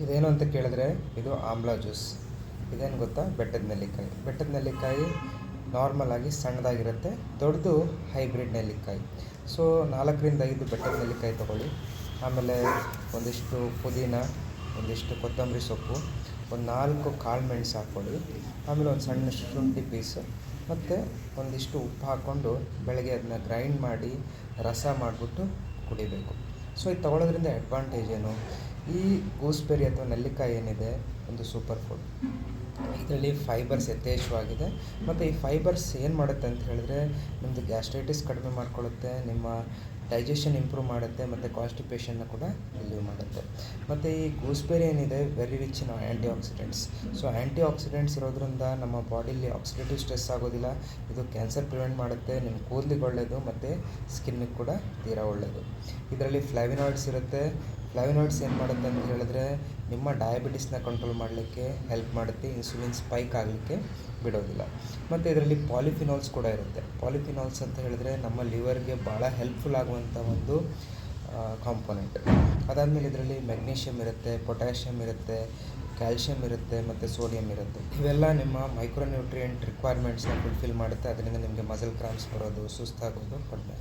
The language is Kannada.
ಇದೇನು ಅಂತ ಕೇಳಿದ್ರೆ ಇದು ಆಮ್ಲ ಜ್ಯೂಸ್. ಇದೇನು ಗೊತ್ತಾ, ಬೆಟ್ಟದ ನೆಲ್ಲಿಕಾಯಿ. ಬೆಟ್ಟದ ನೆಲ್ಲಿಕಾಯಿ ನಾರ್ಮಲ್ ಆಗಿ ಸಣ್ಣದಾಗಿರುತ್ತೆ, ದೊಡ್ಡದು ಹೈಬ್ರಿಡ್ ನೆಲ್ಲಿಕಾಯಿ. ಸೊ 4-5 ಬೆಟ್ಟದ ನೆಲ್ಲಿಕಾಯಿ ತೊಗೊಳ್ಳಿ. ಆಮೇಲೆ ಒಂದಿಷ್ಟು ಪುದೀನ, ಒಂದಿಷ್ಟು ಕೊತ್ತಂಬರಿ ಸೊಪ್ಪು, ಒಂದು 4 ಕಾಳು ಮೆಣಸು ಹಾಕ್ಕೊಳ್ಳಿ. ಆಮೇಲೆ ಒಂದು ಸಣ್ಣ ಶುಂಠಿ ಪೀಸು ಮತ್ತು ಒಂದಿಷ್ಟು ಉಪ್ಪು ಹಾಕ್ಕೊಂಡು ಬೆಳಗ್ಗೆ ಅದನ್ನ ಗ್ರೈಂಡ್ ಮಾಡಿ ರಸ ಮಾಡಿಬಿಟ್ಟು ಕುಡಿಬೇಕು. ಸೊ ಇದು ತೊಗೊಳೋದ್ರಿಂದ ಅಡ್ವಾಂಟೇಜ್ ಏನು, ಈ ಗೂಸ್ಬೆರಿ ಅಥವಾ ನೆಲ್ಲಿಕಾಯಿ ಏನಿದೆ ಒಂದು ಸೂಪರ್ ಫುಡ್. ಇದರಲ್ಲಿ ಫೈಬರ್ಸ್ ಯಥೇಚ್ಛವಾಗಿದೆ. ಮತ್ತು ಈ ಫೈಬರ್ಸ್ ಏನು ಮಾಡುತ್ತೆ ಅಂತ ಹೇಳಿದ್ರೆ ನಿಮ್ಮದು ಗ್ಯಾಸ್ಟ್ರೈಟಿಸ್ ಕಡಿಮೆ ಮಾಡ್ಕೊಳ್ಳುತ್ತೆ, ನಿಮ್ಮ ಡೈಜೆಷನ್ ಇಂಪ್ರೂವ್ ಮಾಡುತ್ತೆ ಮತ್ತು ಕಾನ್ಸ್ಟಿಪೇಷನ್ನ ಕೂಡ ರಿಲೀವ್ ಮಾಡುತ್ತೆ. ಮತ್ತು ಈ ಗೂಸ್ಬೆರಿ ಏನಿದೆ very rich in anti accidents. So anti accidents ಇರೋದ್ರಿಂದ ನಮ್ಮ ಬಾಡಿಲಿ ಆಕ್ಸಿಡೇಟಿವ್ ಸ್ಟ್ರೆಸ್ ಆಗೋದಿಲ್ಲ. ಇದು ಕ್ಯಾನ್ಸರ್ ಪ್ರಿವೆಂಟ್ ಮಾಡುತ್ತೆ, ನಿಮ್ಮ ಕೂದಲಿಗೆ ಒಳ್ಳೆಯದು ಮತ್ತು ಸ್ಕಿನ್ನಿಗೆ ಕೂಡ ತೀರಾ ಒಳ್ಳೆಯದು. ಇದರಲ್ಲಿ ಫ್ಲಾವಿನಾಯ್ಡ್ಸ್ ಇರುತ್ತೆ. ಫ್ಲಾವಿನಾಯ್ಡ್ಸ್ ಏನು ಮಾಡುತ್ತೆ ಅಂತ ಹೇಳಿದ್ರೆ ನಿಮ್ಮ ಡಯಾಬಿಟಿಸ್ನ ಕಂಟ್ರೋಲ್ ಮಾಡಲಿಕ್ಕೆ ಹೆಲ್ಪ್ ಮಾಡುತ್ತೆ, ಇನ್ಸುಲಿನ್ ಸ್ಪೈಕ್ ಆಗಲಿಕ್ಕೆ ಬಿಡೋದಿಲ್ಲ. ಮತ್ತು ಇದರಲ್ಲಿ ಪಾಲಿಫಿನಾಲ್ಸ್ ಕೂಡ ಇರುತ್ತೆ. ಪಾಲಿಫಿನಾಲ್ಸ್ ಅಂತ ಹೇಳಿದ್ರೆ ನಮ್ಮ ಲಿವರ್ಗೆ ಭಾಳ ಹೆಲ್ಪ್ಫುಲ್ ಆಗುವಂಥ ಒಂದು ಕಾಂಪೊನೆಂಟ್. ಅದಾದಮೇಲೆ ಇದರಲ್ಲಿ ಮೆಗ್ನೀಷಿಯಮ್ ಇರುತ್ತೆ, ಪೊಟ್ಯಾಷಿಯಮ್ ಇರುತ್ತೆ, ಕ್ಯಾಲ್ಶಿಯಮ್ ಇರುತ್ತೆ ಮತ್ತು ಸೋಡಿಯಂ ಇರುತ್ತೆ. ಇವೆಲ್ಲ ನಿಮ್ಮ ಮೈಕ್ರೋನ್ಯೂಟ್ರಿಯೆಂಟ್ ರಿಕ್ವೈರ್ಮೆಂಟ್ಸ್ನ ಫುಲ್ಫಿಲ್ ಮಾಡುತ್ತೆ. ಅದರಿಂದ ನಿಮಗೆ ಮಸಲ್ ಕ್ರಾಂಪ್ಸ್ ಬರೋದು, ಸುಸ್ತಾಗೋದು ಕಡಿಮೆ.